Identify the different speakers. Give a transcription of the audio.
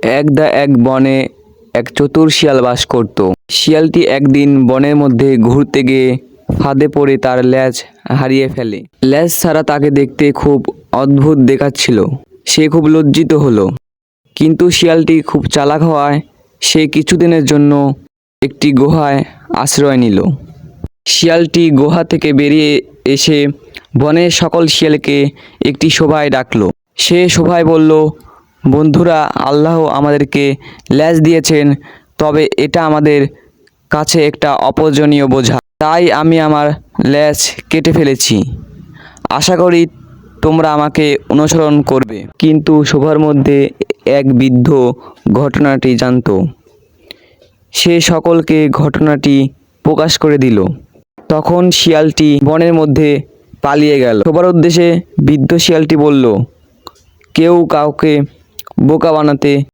Speaker 1: এক বনে এক চতুর শিয়াল বাস করত। শিয়ালটি একদিন বনের মধ্যে ঘুরতে গিয়ে ফাঁদে পড়ে তার লেজ হারিয়ে ফেলে। লেজ ছাড়া তাকে দেখতে খুব অদ্ভুত দেখাচ্ছিল। সে খুব লজ্জিত হলো। কিন্তু শিয়ালটি খুব চালাক হওয়ায় সে কিছুদিনের জন্য একটি গুহায় আশ্রয় নিল। শিয়ালটি গুহা থেকে বেরিয়ে এসে বনের সকল শিয়ালকে একটি সভায় ডাকল। সে সভায় বলল, বন্ধুরা, আল্লাহ আমাদেরকে লেজ দিয়েছেন, তবে এটা আমাদের কাছে একটা অপ্রয়োজনীয় বোঝা। তাই আমি আমার লেজ কেটে ফেলেছি। আশা করি তোমরা আমাকে অনুসরণ করবে। কিন্তু সবার মধ্যে এক বৃদ্ধ ঘটনাটি জানত। সে সকলকে ঘটনাটি প্রকাশ করে দিল। তখন শিয়ালটি বনের মধ্যে পালিয়ে গেল। সবার উদ্দেশ্যে বৃদ্ধ শিয়ালটি বলল, কেউ কাউকে বোকা বানাতে